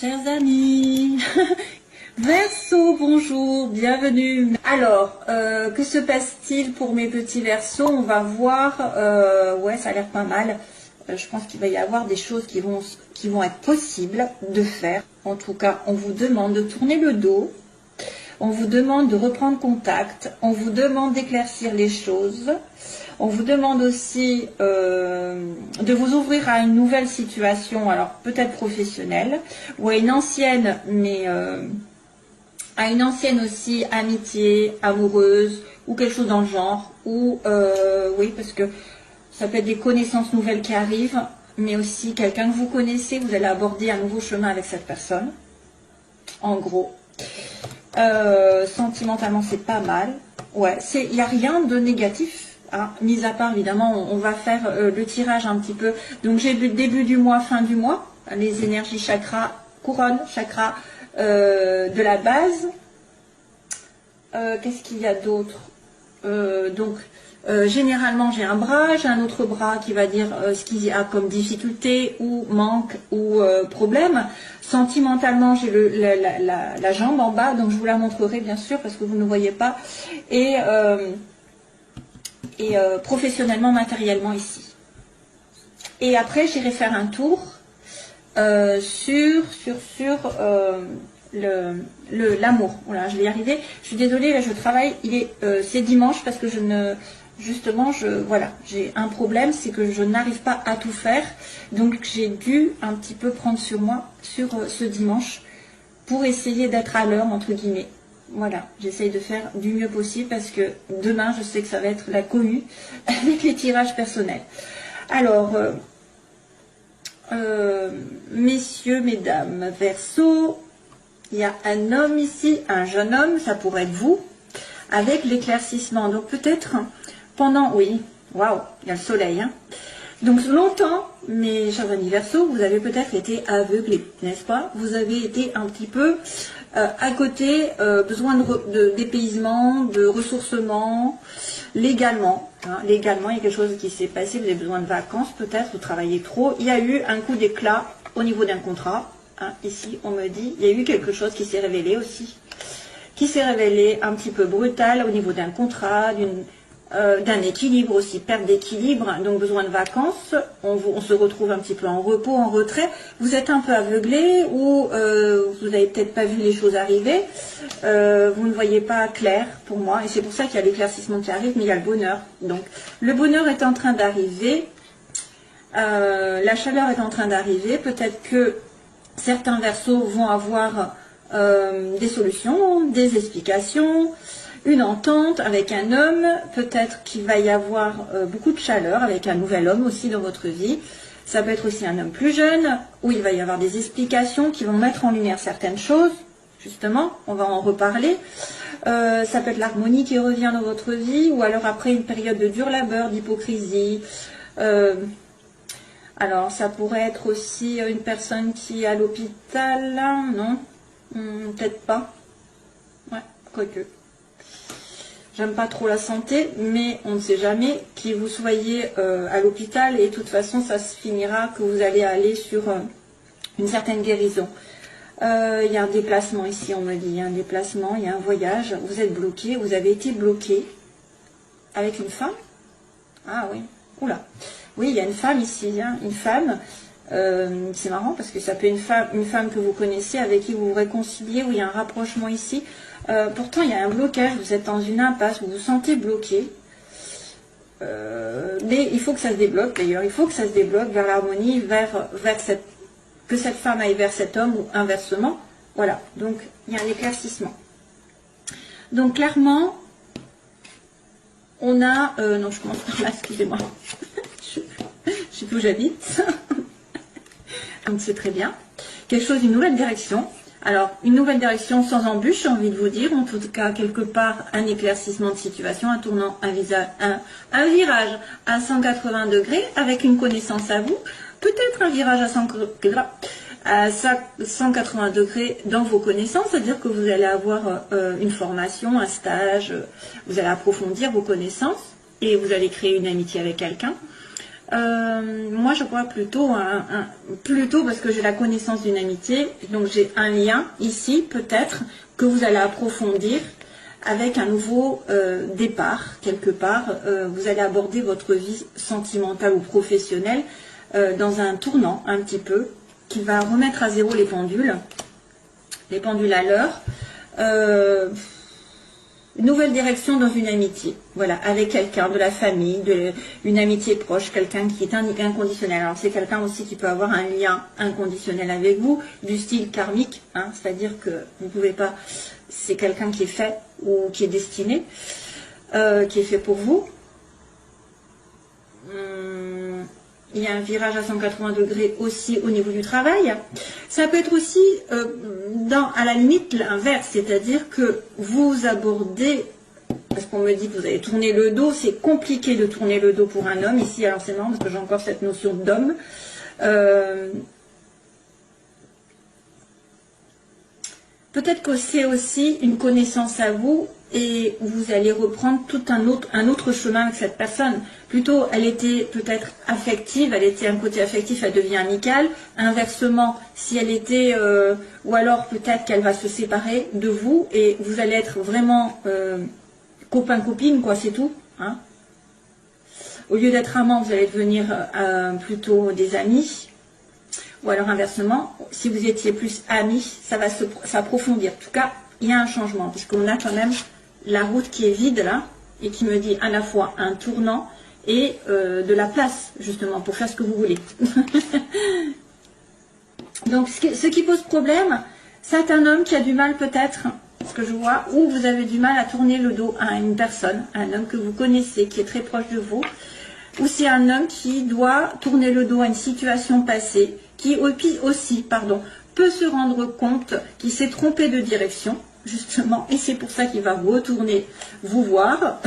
Chers amis, Verseau, bonjour, bienvenue. Alors, que se passe-t-il pour mes petits Verseaux? On va voir, ouais, ça a l'air pas mal. Je pense qu'il va y avoir des choses qui vont être possibles de faire. En tout cas, on vous demande de tourner le dos. On vous demande de reprendre contact. On vous demande d'éclaircir les choses. On vous demande aussi de vous ouvrir à une nouvelle situation, alors peut-être professionnelle, ou à une ancienne, mais à une ancienne aussi amitié, amoureuse, ou quelque chose dans le genre. Ou, oui, parce que ça peut être des connaissances nouvelles qui arrivent, mais aussi quelqu'un que vous connaissez, vous allez aborder un nouveau chemin avec cette personne. En gros. Sentimentalement, c'est pas mal. Ouais, il n'y a rien de négatif. Hein, mis à part, évidemment, on va faire le tirage un petit peu. Donc, j'ai le début du mois, fin du mois, les énergies chakra, couronne, chakra de la base. Qu'est-ce qu'il y a d'autre? Généralement, j'ai un bras, j'ai un autre bras qui va dire ce qu'il y a comme difficulté ou manque ou problème. Sentimentalement, j'ai la jambe en bas, donc je vous la montrerai bien sûr parce que vous ne voyez pas. Et professionnellement, matériellement ici. Et après, j'irai faire un tour sur l'amour. Voilà, je vais y arriver. Je suis désolée, là je travaille. C'est dimanche parce que voilà, j'ai un problème, c'est que je n'arrive pas à tout faire. Donc j'ai dû un petit peu prendre sur moi sur ce dimanche pour essayer d'être à l'heure entre guillemets. Voilà, j'essaye de faire du mieux possible parce que demain, je sais que ça va être la cohue avec les tirages personnels. Alors, messieurs, mesdames, Verseau, il y a un homme ici, un jeune homme, ça pourrait être vous, avec l'éclaircissement. Donc peut-être pendant, oui, waouh, il y a le soleil, hein. Donc longtemps, mes chers amis Verseau, vous avez peut-être été aveuglés, n'est-ce pas? Vous avez été un petit peu à côté, besoin de dépaysement, de ressourcement, légalement. Hein, légalement, il y a quelque chose qui s'est passé, vous avez besoin de vacances peut-être, vous travaillez trop. Il y a eu un coup d'éclat au niveau d'un contrat. Hein, ici, on me dit, il y a eu quelque chose qui s'est révélé aussi, qui s'est révélé un petit peu brutal au niveau d'un contrat, d'un équilibre aussi, perte d'équilibre, donc besoin de vacances, on se retrouve un petit peu en repos, en retrait, vous êtes un peu aveuglé ou vous n'avez peut-être pas vu les choses arriver, vous ne voyez pas clair pour moi, et c'est pour ça qu'il y a l'éclaircissement qui arrive, mais il y a le bonheur. Donc le bonheur est en train d'arriver, la chaleur est en train d'arriver, peut-être que certains Verseaux vont avoir des solutions, des explications, une entente avec un homme, peut-être qu'il va y avoir beaucoup de chaleur avec un nouvel homme aussi dans votre vie. Ça peut être aussi un homme plus jeune, où il va y avoir des explications qui vont mettre en lumière certaines choses, justement, on va en reparler. Ça peut être l'harmonie qui revient dans votre vie, ou alors après une période de dur labeur, d'hypocrisie. Alors ça pourrait être aussi une personne qui est à l'hôpital, non, peut-être pas. Ouais, quoique. J'aime pas trop la santé, mais on ne sait jamais qui vous soyez à l'hôpital et de toute façon ça se finira que vous allez aller sur une certaine guérison. Il y a un déplacement ici, on me dit, il y a un déplacement, il y a un voyage, vous êtes bloqué, vous avez été bloqué avec une femme. Ah oui, oula, oui il y a une femme ici, hein, une femme, c'est marrant parce que ça peut être une femme que vous connaissez, avec qui vous vous réconciliez, où il y a un rapprochement ici. Pourtant, il y a un blocage, vous êtes dans une impasse, vous vous sentez bloqué. Mais il faut que ça se débloque, d'ailleurs. Il faut que ça se débloque vers l'harmonie, que cette femme aille vers cet homme, ou inversement. Voilà, donc il y a un éclaircissement. Donc clairement, on a... non, je commence par là, excusez-moi. Je sais plus où j'habite. Donc c'est très bien. Quelque chose, une nouvelle direction. Alors, une nouvelle direction sans embûche, j'ai envie de vous dire, en tout cas, quelque part, un éclaircissement de situation, un tournant, un virage à 180 degrés, avec une connaissance à vous, peut-être un virage à 180 degrés dans vos connaissances, c'est-à-dire que vous allez avoir une formation, un stage, vous allez approfondir vos connaissances, et vous allez créer une amitié avec quelqu'un. Moi, je crois plutôt, plutôt parce que j'ai la connaissance d'une amitié, donc j'ai un lien ici, peut-être, que vous allez approfondir avec un nouveau départ, quelque part. Vous allez aborder votre vie sentimentale ou professionnelle dans un tournant, un petit peu, qui va remettre à zéro les pendules à l'heure. Une nouvelle direction dans une amitié, voilà, avec quelqu'un de la famille, une amitié proche, quelqu'un qui est inconditionnel. Alors c'est quelqu'un aussi qui peut avoir un lien inconditionnel avec vous, du style karmique, hein, c'est-à-dire que vous ne pouvez pas, c'est quelqu'un qui est fait ou qui est destiné, qui est fait pour vous. Il y a un virage à 180 degrés aussi au niveau du travail. Ça peut être aussi, à la limite, l'inverse, c'est-à-dire que vous abordez, parce qu'on me dit que vous allez tourner le dos, c'est compliqué de tourner le dos pour un homme ici, alors c'est marrant parce que j'ai encore cette notion d'homme. Peut-être que c'est aussi une connaissance à vous et vous allez reprendre tout un autre chemin avec cette personne. Plutôt, elle était peut-être affective, elle était un côté affectif, elle devient amicale. Inversement, si elle était, ou alors peut-être qu'elle va se séparer de vous et vous allez être vraiment copain-copine, quoi, c'est tout. Hein. Au lieu d'être amant, vous allez devenir plutôt des amis. Ou alors inversement, si vous étiez plus amis, ça va s'approfondir. En tout cas, il y a un changement, puisqu'on a quand même la route qui est vide là, et qui me dit à la fois un tournant et de la place, justement, pour faire ce que vous voulez. Donc, ce qui pose problème, c'est un homme qui a du mal peut-être, ce que je vois, ou vous avez du mal à tourner le dos à une personne, à un homme que vous connaissez, qui est très proche de vous, ou c'est un homme qui doit tourner le dos à une situation passée, qui aussi, peut se rendre compte qu'il s'est trompé de direction, justement, et c'est pour ça qu'il va retourner vous voir,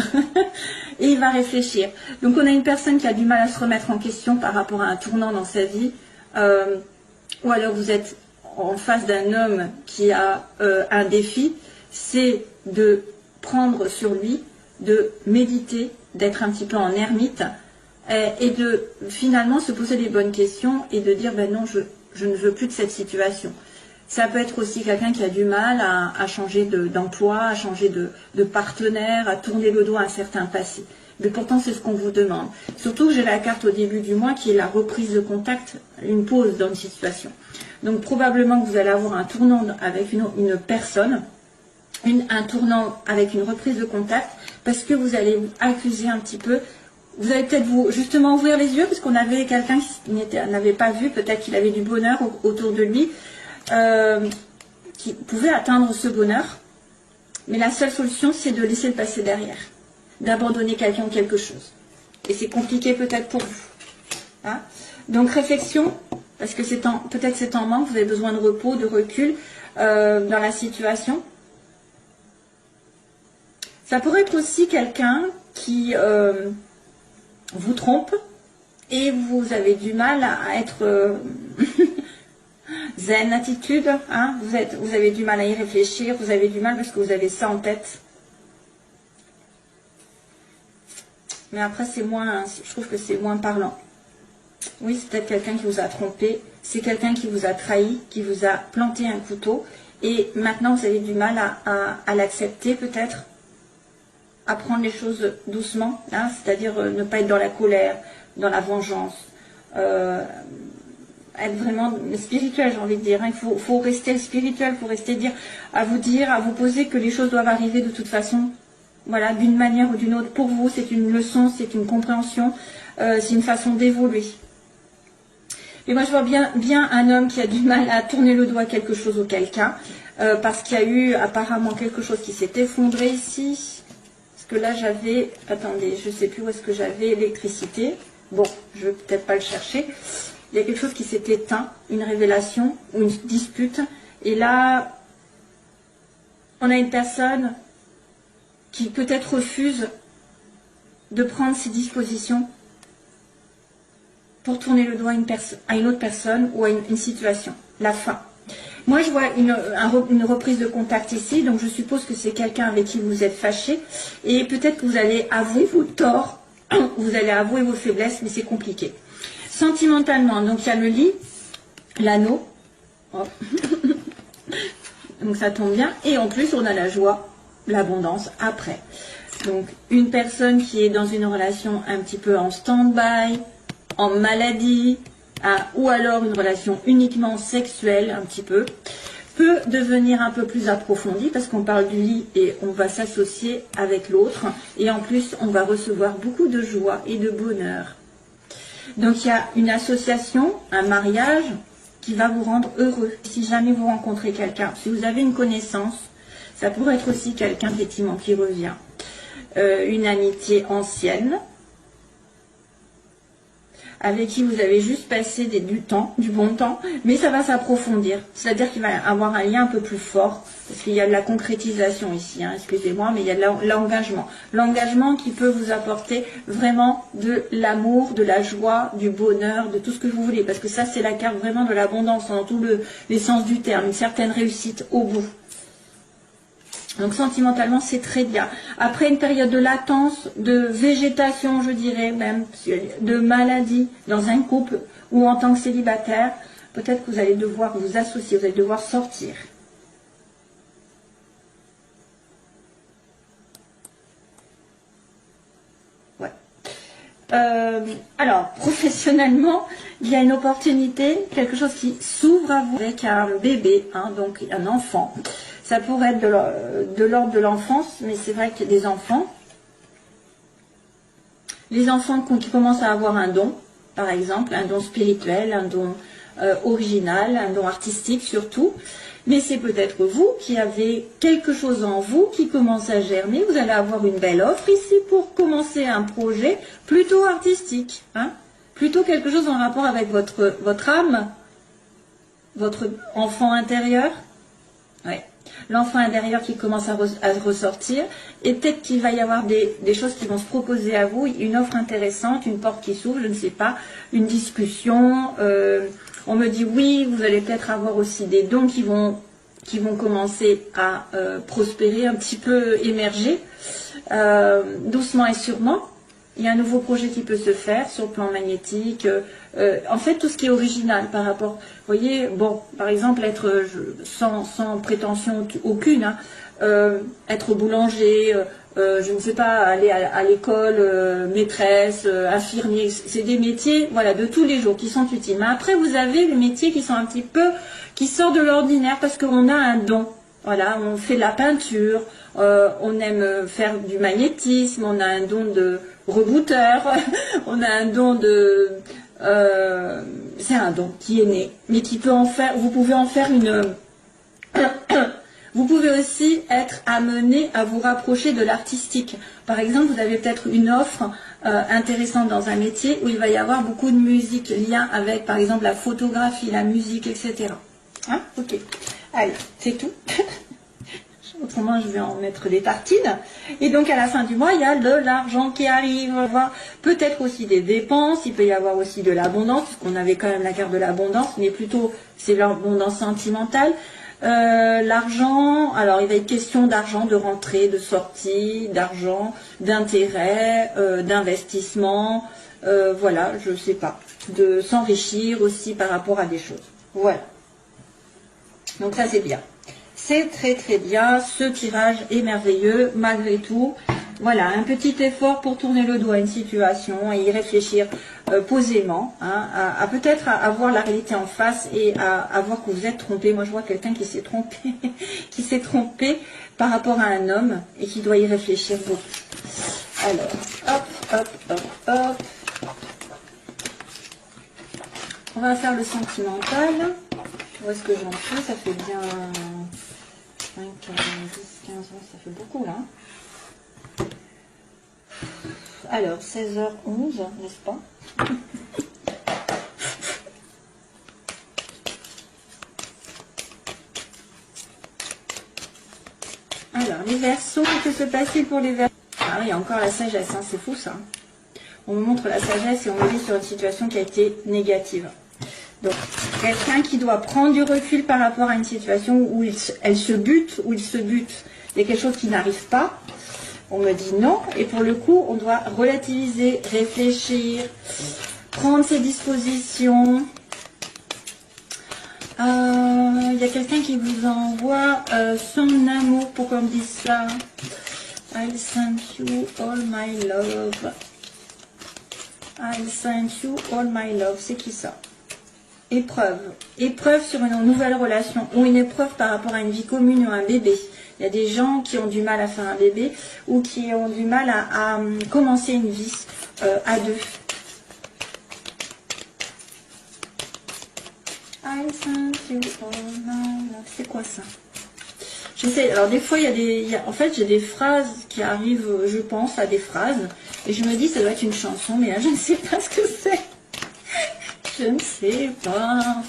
et il va réfléchir. Donc on a une personne qui a du mal à se remettre en question par rapport à un tournant dans sa vie, ou alors vous êtes en face d'un homme qui a un défi, c'est de prendre sur lui, de méditer, d'être un petit peu en ermite, et de finalement se poser les bonnes questions et de dire ben non, je ne veux plus de cette situation. Ça peut être aussi quelqu'un qui a du mal à changer d'emploi, à changer de partenaire, à tourner le dos à un certain passé. Mais pourtant c'est ce qu'on vous demande. Surtout que j'ai la carte au début du mois qui est la reprise de contact, une pause dans une situation. Donc probablement que vous allez avoir un tournant avec une personne, un tournant avec une reprise de contact, parce que vous allez accuser un petit peu. Vous allez peut-être justement ouvrir les yeux, parce qu'on avait quelqu'un qui n'avait pas vu, peut-être qu'il avait du bonheur autour de lui, qui pouvait atteindre ce bonheur. Mais la seule solution, c'est de laisser le passer derrière, d'abandonner quelqu'un ou quelque chose. Et c'est compliqué peut-être pour vous. Hein. Donc réflexion, parce que peut-être c'est en manque, vous avez besoin de repos, de recul dans la situation. Ça pourrait être aussi quelqu'un qui vous trompe et vous avez du mal à être zen attitude, hein, vous avez du mal à y réfléchir, vous avez du mal parce que vous avez ça en tête. Mais après je trouve que c'est moins parlant. Oui, c'est peut-être quelqu'un qui vous a trompé, c'est quelqu'un qui vous a trahi, qui vous a planté un couteau et maintenant vous avez du mal à l'accepter peut-être, à prendre les choses doucement, hein, c'est-à-dire ne pas être dans la colère, dans la vengeance, être vraiment spirituel, j'ai envie de dire. Hein. Il faut rester spirituel, il faut rester à vous poser que les choses doivent arriver de toute façon, voilà, d'une manière ou d'une autre. Pour vous, c'est une leçon, c'est une compréhension, c'est une façon d'évoluer. Et moi, je vois bien un homme qui a du mal à tourner le doigt à quelque chose ou quelqu'un, parce qu'il y a eu apparemment quelque chose qui s'est effondré ici. Parce que là, j'avais, attendez, je ne sais plus où est-ce que j'avais l'électricité. Bon, je ne vais peut-être pas le chercher. Il y a quelque chose qui s'est éteint, une révélation ou une dispute. Et là, on a une personne qui peut-être refuse de prendre ses dispositions pour tourner le doigt à une autre personne ou à une situation. La fin. Moi, je vois une reprise de contact ici, donc je suppose que c'est quelqu'un avec qui vous êtes fâché, et peut-être que vous allez avouer vos torts vous allez avouer vos faiblesses, mais c'est compliqué. Sentimentalement, donc il y a le lit, l'anneau. Oh. Donc ça tombe bien. Et en plus, on a la joie, l'abondance après. Donc une personne qui est dans une relation un petit peu en stand-by, en maladie, ou alors une relation uniquement sexuelle, un petit peu, peut devenir un peu plus approfondie parce qu'on parle du lit et on va s'associer avec l'autre. Et en plus, on va recevoir beaucoup de joie et de bonheur. Donc il y a une association, un mariage qui va vous rendre heureux. Si jamais vous rencontrez quelqu'un, si vous avez une connaissance, ça pourrait être aussi quelqu'un effectivement qui revient. Une amitié ancienne, avec qui vous avez juste passé du bon temps, mais ça va s'approfondir. C'est-à-dire qu'il va y avoir un lien un peu plus fort, parce qu'il y a de la concrétisation ici, hein, excusez-moi, mais il y a de l'engagement. L'engagement qui peut vous apporter vraiment de l'amour, de la joie, du bonheur, de tout ce que vous voulez, parce que ça, c'est la carte vraiment de l'abondance, dans tous les sens du terme, une certaine réussite au bout. Donc sentimentalement, c'est très bien. Après une période de latence, de végétation, je dirais même, de maladie dans un couple ou en tant que célibataire, peut-être que vous allez devoir vous associer, vous allez devoir sortir. Ouais. Alors, professionnellement, il y a une opportunité, quelque chose qui s'ouvre à vous avec un bébé, hein, donc un enfant. Ça pourrait être de l'ordre de l'enfance, mais c'est vrai qu'il y a des enfants. Les enfants qui commencent à avoir un don, par exemple, un don spirituel, un don original, un don artistique surtout. Mais c'est peut-être vous qui avez quelque chose en vous qui commence à germer. Vous allez avoir une belle offre ici pour commencer un projet plutôt artistique. Hein, plutôt quelque chose en rapport avec votre âme, votre enfant intérieur. Ouais. L'enfant intérieur qui commence à ressortir, et peut-être qu'il va y avoir des choses qui vont se proposer à vous, une offre intéressante, une porte qui s'ouvre, je ne sais pas, une discussion, on me dit oui, vous allez peut-être avoir aussi des dons qui vont commencer à prospérer, un petit peu émerger, doucement et sûrement. Il y a un nouveau projet qui peut se faire sur le plan magnétique. En fait, tout ce qui est original par rapport... Vous voyez, bon, par exemple, être sans prétention aucune, hein, être boulanger, je ne sais pas, aller à l'école, maîtresse, infirmier, c'est des métiers, voilà, de tous les jours qui sont utiles. Mais après, vous avez les métiers qui sont un petit peu... qui sortent de l'ordinaire parce qu'on a un don. Voilà, on fait de la peinture, on aime faire du magnétisme, on a un don de rebooteur, on a un don de... c'est un don qui est né, mais qui peut en faire... Vous pouvez en faire une... Vous pouvez aussi être amené à vous rapprocher de l'artistique. Par exemple, vous avez peut-être une offre intéressante dans un métier où il va y avoir beaucoup de musique, lien avec, par exemple, la photographie, la musique, etc. Hein? Ok. Allez, c'est tout. Autrement, je vais en mettre des tartines. Et donc, à la fin du mois, il y a de l'argent qui arrive. Peut-être aussi des dépenses. Il peut y avoir aussi de l'abondance, puisqu'on avait quand même la carte de l'abondance, mais plutôt, c'est l'abondance sentimentale. L'argent, alors il va être question d'argent, de rentrée, de sortie, d'argent, d'intérêt, d'investissement, voilà, je sais pas, de s'enrichir aussi par rapport à des choses. Voilà. Donc ça c'est bien. C'est très très bien, ce tirage est merveilleux malgré tout. Voilà, un petit effort pour tourner le dos à une situation et y réfléchir posément, hein, à peut-être à voir la réalité en face et à voir que vous êtes trompé. Moi je vois quelqu'un qui s'est trompé, qui s'est trompé par rapport à un homme et qui doit y réfléchir beaucoup. Alors, hop, hop, hop, hop. On va faire le sentimental. Où est-ce que j'en suis? Ça fait bien 5, 10, 15, ça fait beaucoup là. Alors, 16h11, n'est-ce pas? Alors, les Verseaux, que se passe-t-il pour les Verseaux? Ah oui, encore la sagesse, hein, c'est fou ça. On me montre la sagesse et on me dit sur une situation qui a été négative. Donc, quelqu'un qui doit prendre du recul par rapport à une situation où elle se bute, où il se bute, il y a quelque chose qui n'arrive pas. on me dit non. Et pour le coup, on doit relativiser, réfléchir, prendre ses dispositions. Il y a quelqu'un qui vous envoie son amour. Pourquoi on me dit ça? I'll send you all my love. I'll send you all my love. C'est qui ça? Épreuve. Épreuve sur une nouvelle relation ou une épreuve par rapport à une vie commune ou un bébé. Il y a des gens qui ont du mal à faire un bébé ou qui ont du mal à commencer une vie à deux. I sent you all my love. C'est quoi ça? J'essaie. Alors des fois, en fait, j'ai des phrases qui arrivent, je pense, à des phrases. Et je me dis, ça doit être une chanson, mais là, je ne sais pas ce que c'est. Je ne sais pas.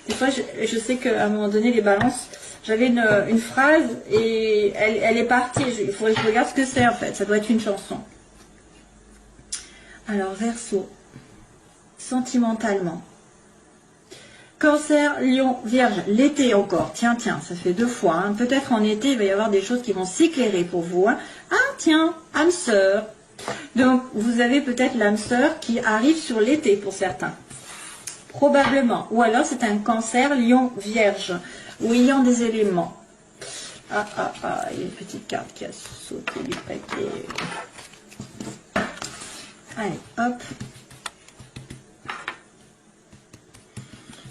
Des fois, je sais qu'à un moment donné, les balances, j'avais une phrase et elle est partie. Il faudrait que je regarde ce que c'est en fait. Ça doit être une chanson. Alors, Verseau. Sentimentalement. Cancer, Lion, Vierge. L'été encore. Tiens, ça fait 2 fois. Hein. Peut-être en été, il va y avoir des choses qui vont s'éclairer pour vous. Hein. Ah, tiens, âme sœur. Donc, vous avez peut-être l'âme sœur qui arrive sur l'été pour certains. Probablement. Ou alors, c'est un Cancer, Lion, Vierge. Ou ayant des éléments. Il y a une petite carte qui a sauté du paquet. Allez, hop.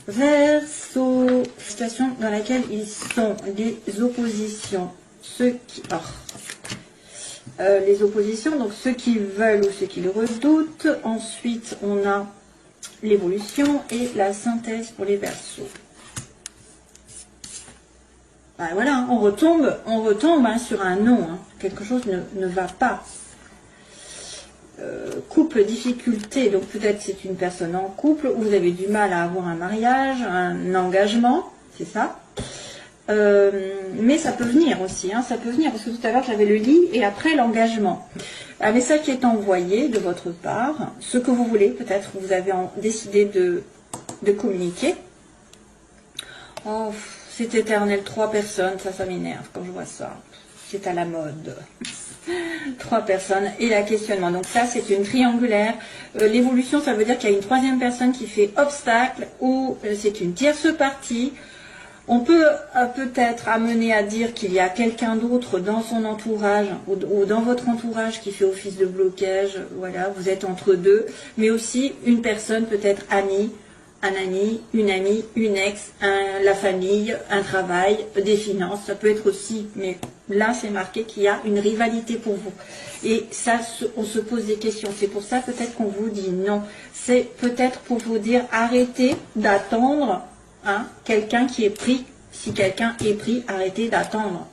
Verseau. Situation dans laquelle ils sont des oppositions. Ceux qui... les oppositions, donc ceux qui veulent ou ceux qui le redoutent. Ensuite, on a l'évolution et la synthèse pour les Verseaux. Ben voilà, on retombe hein, sur un non. Hein. Quelque chose ne va pas. Couple, difficulté, donc peut-être c'est une personne en couple où vous avez du mal à avoir un mariage, un engagement, c'est ça. Mais ça peut venir aussi, hein, ça peut venir, parce que tout à l'heure j'avais le lit et après l'engagement. Un message qui est envoyé de votre part, ce que vous voulez, peut-être vous avez décidé de communiquer. Oh, c'est éternel, 3 personnes, ça m'énerve quand je vois ça. C'est à la mode. 3 personnes et la questionnement. Donc ça, c'est une triangulaire. L'évolution, ça veut dire qu'il y a une 3e personne qui fait obstacle ou c'est une tierce partie. On peut peut-être amener à dire qu'il y a quelqu'un d'autre dans son entourage ou dans votre entourage qui fait office de blocage. Voilà, vous êtes entre deux. Mais aussi une personne peut-être amie, un ami, une amie, une ex, la famille, un travail, des finances. Ça peut être aussi, mais là c'est marqué qu'il y a une rivalité pour vous. Et ça, on se pose des questions. C'est pour ça peut-être qu'on vous dit non. C'est peut-être pour vous dire arrêtez d'attendre hein, quelqu'un qui est pris. Si quelqu'un est pris, arrêtez d'attendre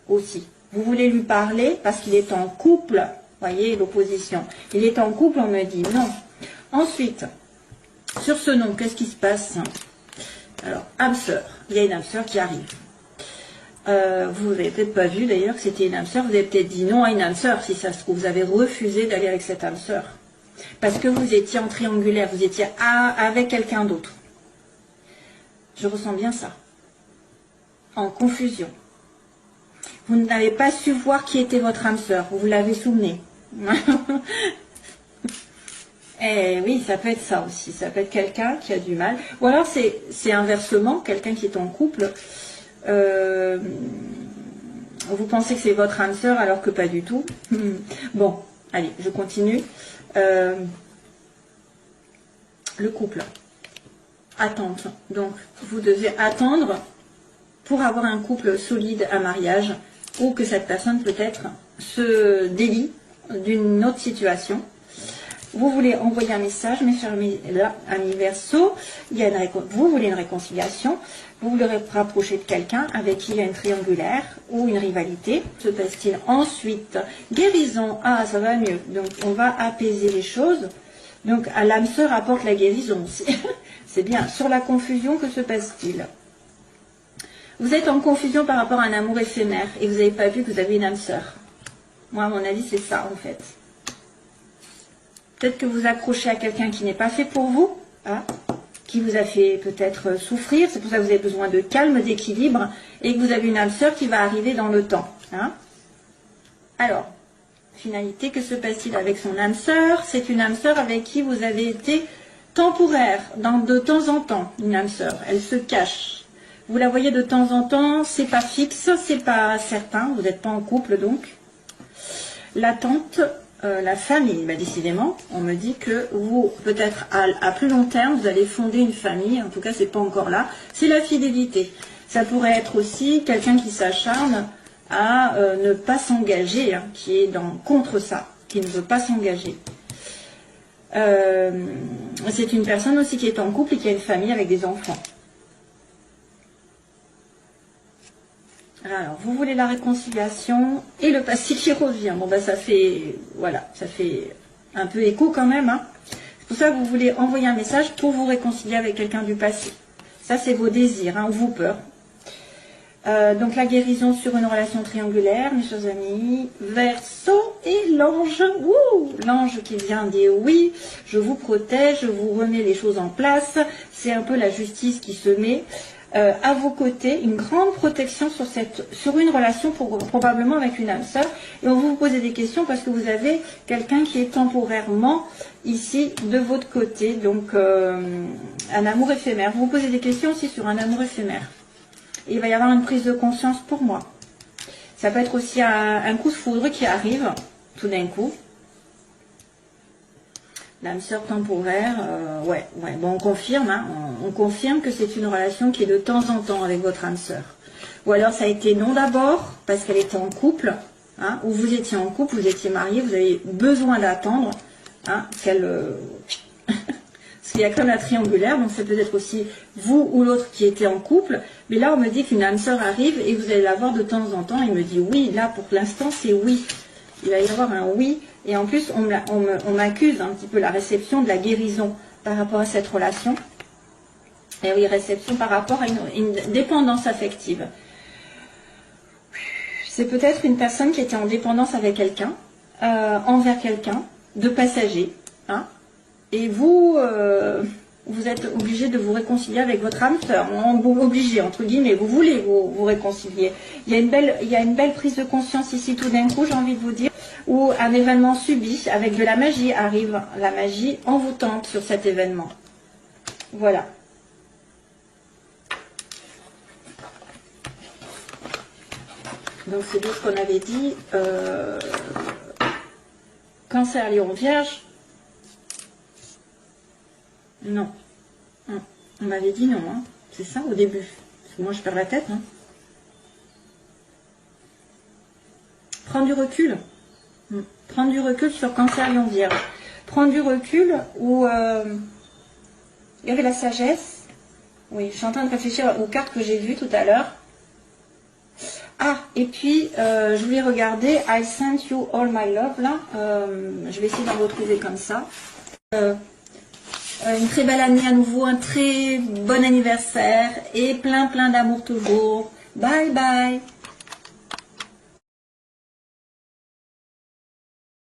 aussi. Vous voulez lui parler parce qu'il est en couple. Voyez l'opposition. Il est en couple, on me dit non. Ensuite, sur ce nom, qu'est-ce qui se passe? Alors, âme sœur. Il y a une âme sœur qui arrive. Vous n'avez peut-être pas vu d'ailleurs que c'était une âme sœur. Vous avez peut-être dit non à une âme sœur, si ça se trouve. Vous avez refusé d'aller avec cette âme sœur. Parce que vous étiez en triangulaire, vous étiez avec quelqu'un d'autre. Je ressens bien ça. En confusion. Vous n'avez pas su voir qui était votre âme sœur. Vous l'avez souvenu. Eh oui, ça peut être ça aussi. Ça peut être quelqu'un qui a du mal. Ou alors c'est inversement, quelqu'un qui est en couple. Vous pensez que c'est votre âme sœur alors que pas du tout. Bon, allez, je continue. Le couple. Attente. Donc, vous devez attendre pour avoir un couple solide, un mariage, ou que cette personne peut-être se délie d'une autre situation. Vous voulez envoyer un message, mes chers amis Verseau, vous voulez une réconciliation, vous voulez rapprocher de quelqu'un avec qui il y a une triangulaire ou une rivalité. Se passe-t-il ensuite? Guérison, ah ça va mieux, donc on va apaiser les choses. Donc à l'âme sœur apporte la guérison aussi. C'est bien. Sur la confusion, que se passe-t-il? Vous êtes en confusion par rapport à un amour éphémère et vous n'avez pas vu que vous avez une âme sœur. Moi à mon avis c'est ça en fait. Peut-être que vous accrochez à quelqu'un qui n'est pas fait pour vous, hein, qui vous a fait peut-être souffrir. C'est pour ça que vous avez besoin de calme, d'équilibre, et que vous avez une âme sœur qui va arriver dans le temps. Hein. Alors, finalité, que se passe-t-il avec son âme sœur? C'est une âme sœur avec qui vous avez été temporaire, de temps en temps, une âme sœur. Elle se cache. Vous la voyez de temps en temps, c'est pas fixe, c'est pas certain, vous n'êtes pas en couple donc. L'attente, la famille, bah, décidément, on me dit que vous, peut-être à plus long terme, vous allez fonder une famille, en tout cas c'est pas encore là, c'est la fidélité. Ça pourrait être aussi quelqu'un qui s'acharne à ne pas s'engager, hein, qui est contre ça, qui ne veut pas s'engager. C'est une personne aussi qui est en couple et qui a une famille avec des enfants. Alors, vous voulez la réconciliation et le passé qui revient. Bon, ben ça fait, voilà, ça fait un peu écho quand même. Hein. C'est pour ça que vous voulez envoyer un message pour vous réconcilier avec quelqu'un du passé. Ça, c'est vos désirs, hein, ou vos peurs. Donc, la guérison sur une relation triangulaire, mes chers amis. Verseau et l'ange. L'ange qui vient dire oui, je vous protège, je vous remets les choses en place. C'est un peu la justice qui se met. À vos côtés, une grande protection sur une relation probablement avec une âme sœur. Et on va vous poser des questions parce que vous avez quelqu'un qui est temporairement ici de votre côté. Donc, un amour éphémère. Vous vous posez des questions aussi sur un amour éphémère. Et il va y avoir une prise de conscience pour moi. Ça peut être aussi un coup de foudre qui arrive tout d'un coup. L'âme sœur temporaire, ouais. Bon, on confirme, hein, on confirme que c'est une relation qui est de temps en temps avec votre âme sœur. Ou alors ça a été non d'abord, parce qu'elle était en couple, hein, ou vous étiez en couple, vous étiez marié, vous avez besoin d'attendre, hein, qu'elle... Parce qu'il y a comme la triangulaire, donc c'est peut-être aussi vous ou l'autre qui était en couple. Mais là, on me dit qu'une âme sœur arrive et vous allez la voir de temps en temps. Il me dit oui, là, pour l'instant, c'est oui. Il va y avoir un oui. Et en plus, on m'accuse un petit peu la réception de la guérison par rapport à cette relation. Et oui, réception par rapport à une dépendance affective. C'est peut-être une personne qui était en dépendance avec quelqu'un, envers quelqu'un, de passager. Hein, et vous, vous êtes obligé de vous réconcilier avec votre âme sœur. Obligé, entre guillemets, vous voulez vous réconcilier. Il y a une belle prise de conscience ici tout d'un coup, j'ai envie de vous dire. Où un événement subi avec de la magie arrive, la magie envoûtante sur cet événement. Voilà. Donc c'est tout ce qu'on avait dit. Cancer, Lion, Vierge. Non. On m'avait dit non, hein. C'est ça au début. Parce que moi je perds la tête. Hein. Prends du recul. Prendre du recul sur Cancer, Lion, Vierge. Prendre du recul où il y avait la sagesse. Oui, je suis en train de réfléchir aux cartes que j'ai vues tout à l'heure. Ah, et puis, je voulais regarder I sent you all my love, là. Je vais essayer d'en retrouver comme ça. Une très belle année à nouveau, un très bon anniversaire et plein d'amour toujours. Bye bye.